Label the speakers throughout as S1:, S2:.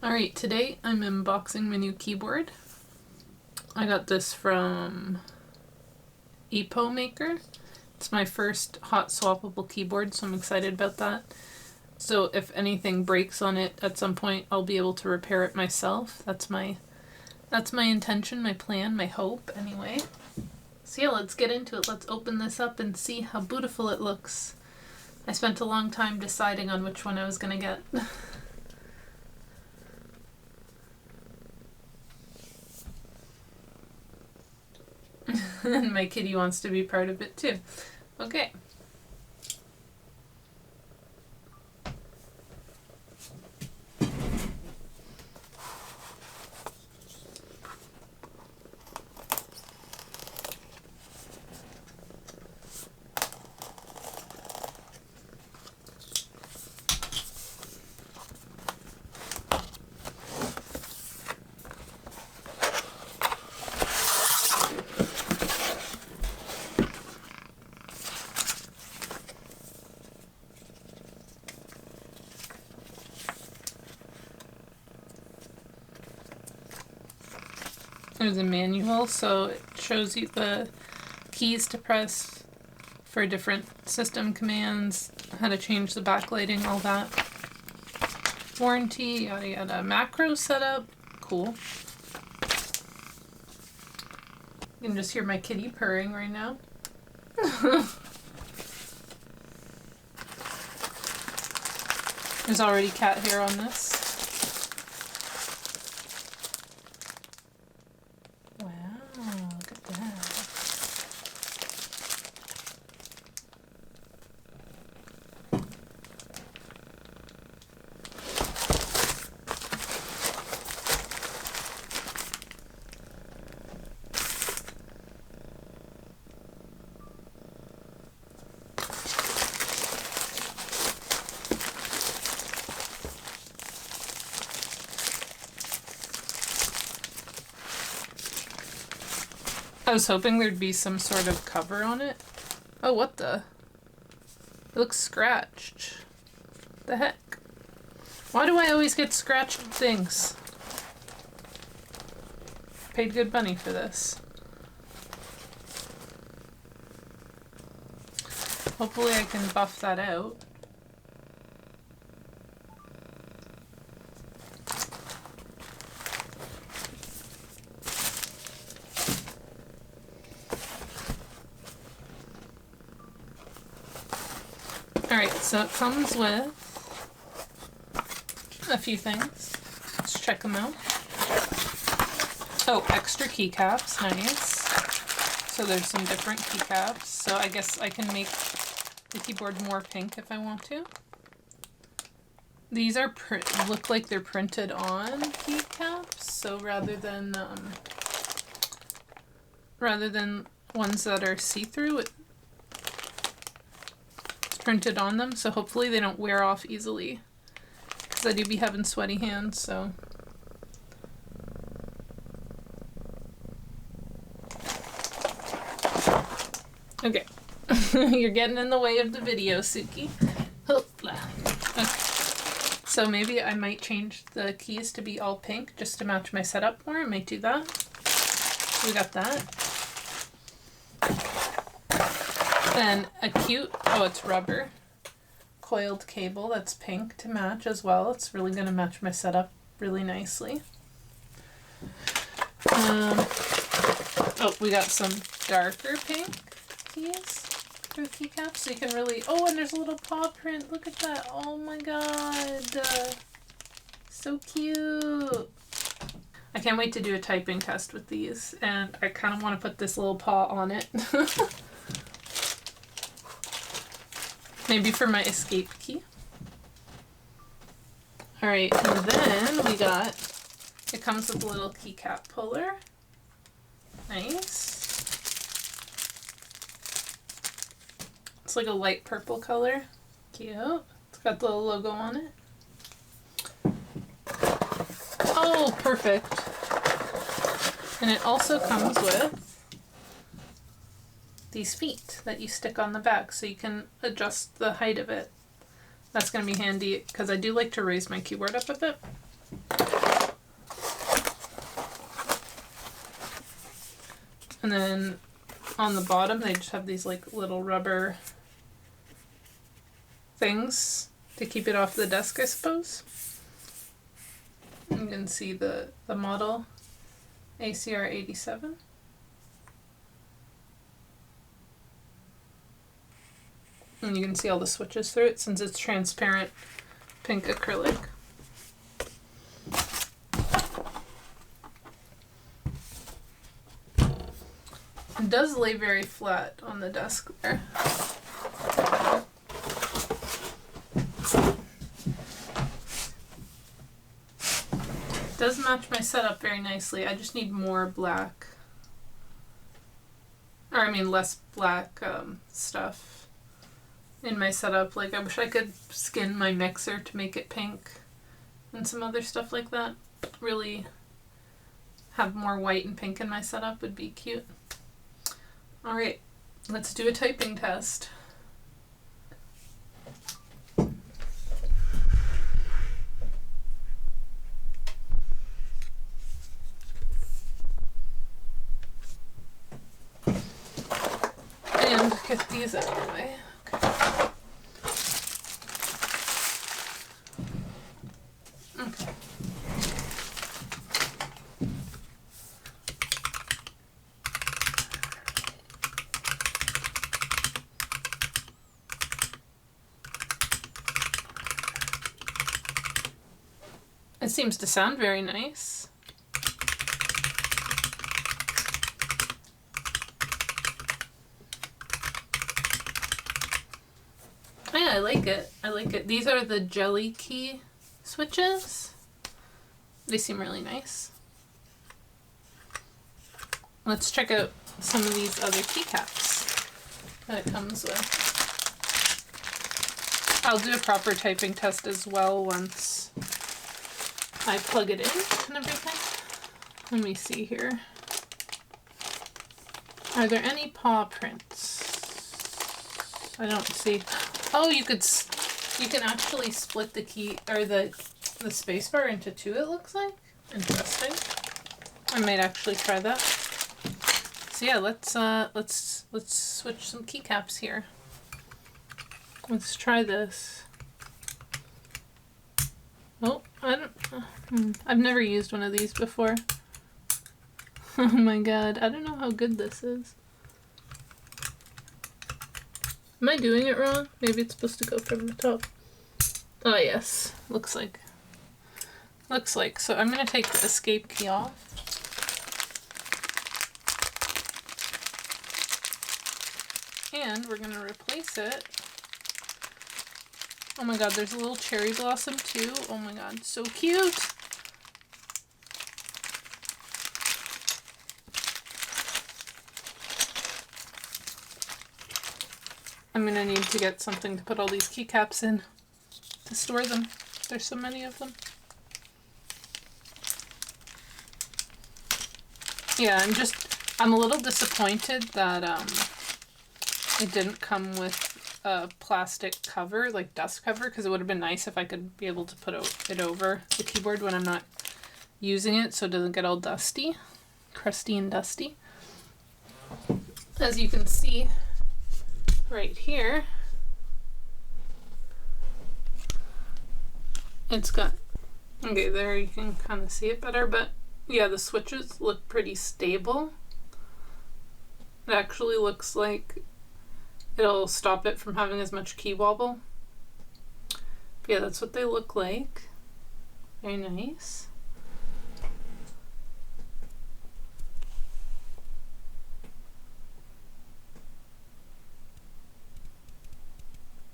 S1: Alright, today I'm unboxing my new keyboard. I got this from Epo Maker. It's my first hot swappable keyboard, so I'm excited about that. So if anything breaks on it at some point, I'll be able to repair it myself. That's my intention, my plan, my hope, anyway. So yeah, let's get into it. Let's open this up and see how beautiful it looks. I spent a long time deciding on which one I was gonna get. And my kitty wants to be part of it too. Okay. There's a manual, so it shows you the keys to press for different system commands, how to change the backlighting, all that. Warranty, yada yada. Macro setup, cool. You can just hear my kitty purring right now. There's already cat hair on this. I was hoping there'd be some sort of cover on it. Oh, what the? It looks scratched. The heck? Why do I always get scratched things? Paid good money for this. Hopefully I can buff that out. Alright, so it comes with a few things. Let's check them out. Oh, extra keycaps, nice. So there's some different keycaps. So I guess I can make the keyboard more pink if I want to. These are look like they're printed on keycaps, so rather than ones that are see-through, it's printed on them, so hopefully they don't wear off easily, because I do be having sweaty hands, so. Okay. You're getting in the way of the video, Suki. Okay. So maybe I might change the keys to be all pink just to match my setup more. I might do that. We got that. Then a cute, oh, it's rubber, coiled cable that's pink to match as well. It's really going to match my setup really nicely. Oh, we got some darker pink keys for keycaps, so you can really, oh, and there's a little paw print. Look at that. Oh my god. So cute. I can't wait to do a typing test with these, and I kind of want to put this little paw on it. Maybe for my escape key. Alright, and then we got, it comes with a little keycap puller. Nice. It's like a light purple color. Cute. It's got the little logo on it. Oh, perfect. And it also comes with these feet that you stick on the back so you can adjust the height of it. That's going to be handy because I do like to raise my keyboard up a bit. And then on the bottom they just have these like little rubber things to keep it off the desk, I suppose. You can see the model ACR87. And you can see all the switches through it since it's transparent pink acrylic. It does lay very flat on the desk there. It does match my setup very nicely. I just need more black, or I mean less black stuff in my setup. Like I wish I could skin my mixer to make it pink and some other stuff like that. Really have more white and pink in my setup would be cute. Alright, let's do a typing test. And get these out of the way. Okay. It seems to sound very nice. Yeah, I like it. I like it. These are the jelly key switches. They seem really nice. Let's check out some of these other keycaps that it comes with. I'll do a proper typing test as well once I plug it in and everything. Let me see here. Are there any paw prints? I don't see. Oh, you can actually split the key or the spacebar into two, it looks like. Interesting. I might actually try that. So yeah, let's switch some keycaps here. Let's try this. Oh, I've never used one of these before. Oh my god, I don't know how good this is. Am I doing it wrong? Maybe it's supposed to go from the top. Oh yes, looks like. So I'm gonna take the escape key off. And we're gonna replace it. Oh my god, there's a little cherry blossom too. Oh my god, so cute! I'm gonna need to get something to put all these keycaps in to store them. There's so many of them. Yeah, I'm a little disappointed that it didn't come with a plastic cover, like dust cover, because it would have been nice if I could be able to put it over the keyboard when I'm not using it so it doesn't get all dusty, crusty and dusty. As you can see right here, it's got, okay, there you can kind of see it better, but yeah, the switches look pretty stable. It actually looks like it'll stop it from having as much key wobble. But yeah, that's what they look like. Very nice.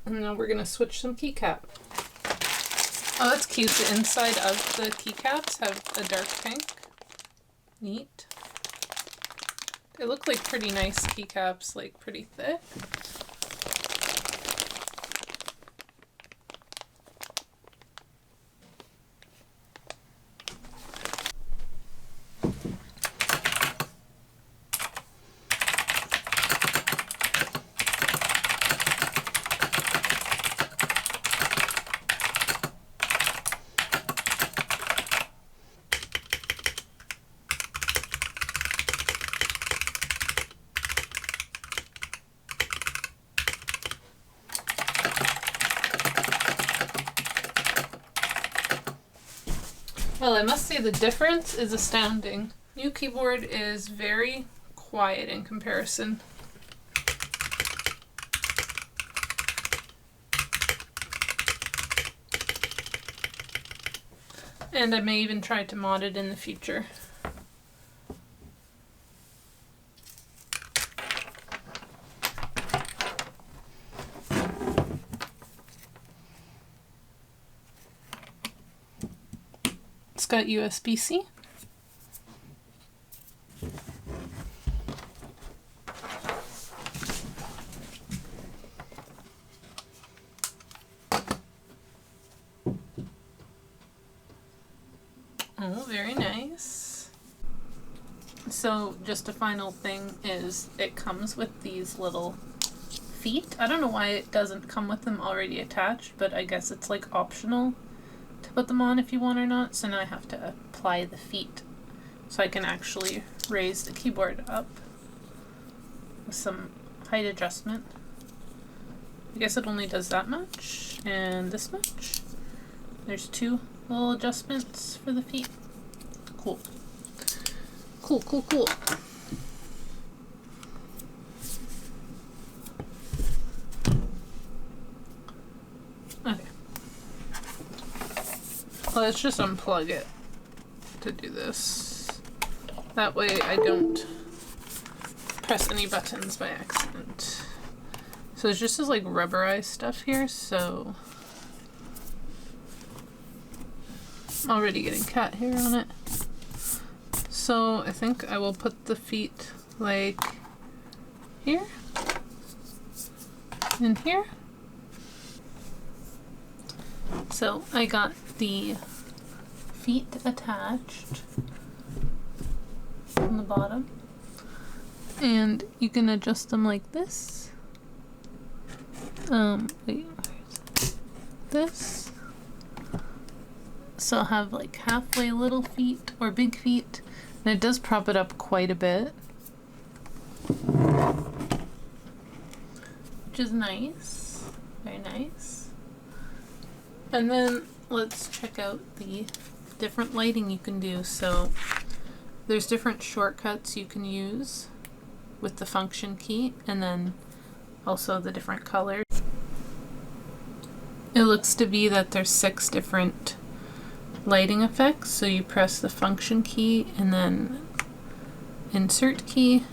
S1: And now we're gonna switch some keycap. Oh, that's cute. The inside of the keycaps have a dark pink. Neat. They look like pretty nice keycaps, like pretty thick. Well, I must say the difference is astounding. New keyboard is very quiet in comparison. And I may even try to mod it in the future. It's got USB-C. Oh, very nice. So just a final thing is it comes with these little feet. I don't know why it doesn't come with them already attached, but I guess it's like optional to put them on if you want or not. So now I have to apply the feet so I can actually raise the keyboard up with some height adjustment. I guess it only does that much and this much. There's two little adjustments for the feet. Cool. Cool, cool, cool. Okay. Let's just unplug it to do this. That way I don't press any buttons by accident. So there's just this like rubberized stuff here, so I'm already getting cat hair on it. So I think I will put the feet like here and here. So I got the feet attached on the bottom, and you can adjust them like this. Wait, where's this? So I'll have like halfway little feet or big feet, and it does prop it up quite a bit, which is nice, very nice. And then let's check out the different lighting you can do. So there's different shortcuts you can use with the function key, and then also the different colors. It looks to be that there's 6 different lighting effects. So you press the function key and then insert key,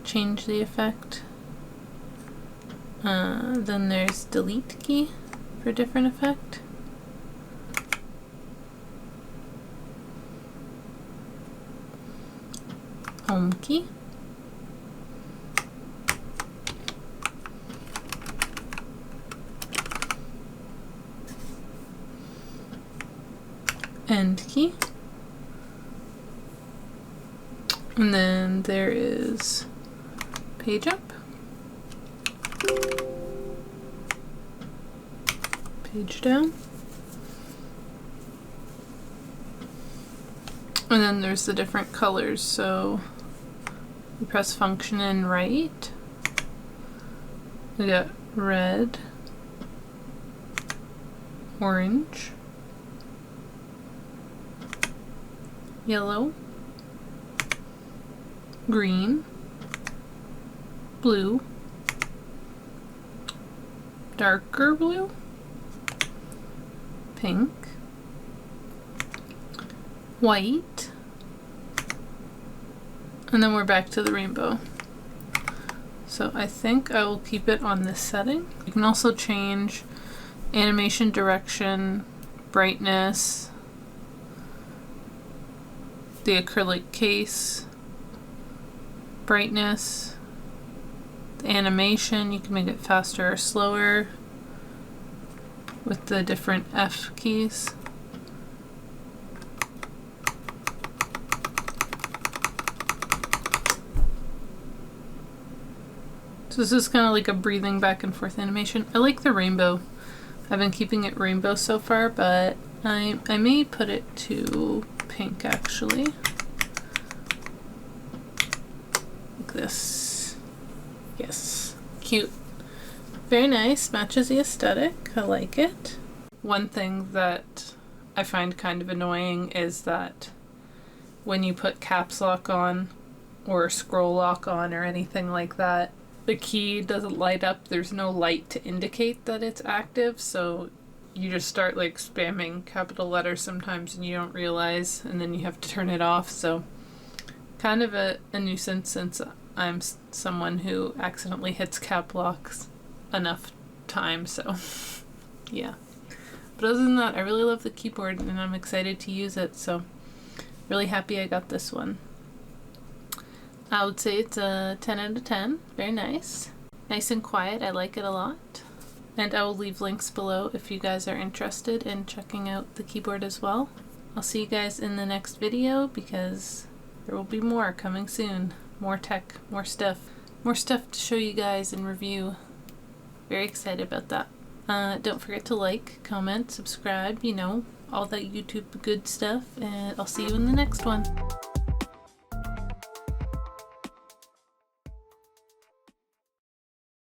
S1: change the effect. Then there's delete key for a different effect. Home key. End key. And then there is page up, page down, and then there's the different colors. So you press function and right, we got red, orange, yellow, green, blue, darker blue, pink, white, and then we're back to the rainbow. So I think I will keep it on this setting. You can also change animation direction, brightness, the acrylic case, brightness, the animation. You can make it faster or slower with the different F keys. So this is kind of like a breathing back and forth animation. I like the rainbow. I've been keeping it rainbow so far, but I may put it to pink actually. Like this. Yes. Cute. Very nice. Matches the aesthetic. I like it. One thing that I find kind of annoying is that when you put caps lock on or scroll lock on or anything like that, the key doesn't light up. There's no light to indicate that it's active, so you just start like spamming capital letters sometimes and you don't realize, and then you have to turn it off. So kind of a nuisance since I'm someone who accidentally hits cap locks enough times, so yeah. But other than that, I really love the keyboard and I'm excited to use it, so really happy I got this one. I would say it's a 10 out of 10. Very nice. Nice and quiet. I like it a lot. And I will leave links below if you guys are interested in checking out the keyboard as well. I'll see you guys in the next video because there will be more coming soon. More tech, more stuff. More stuff to show you guys and review. Very excited about that. Don't forget to like, comment, subscribe, you know, all that YouTube good stuff. And I'll see you in the next one.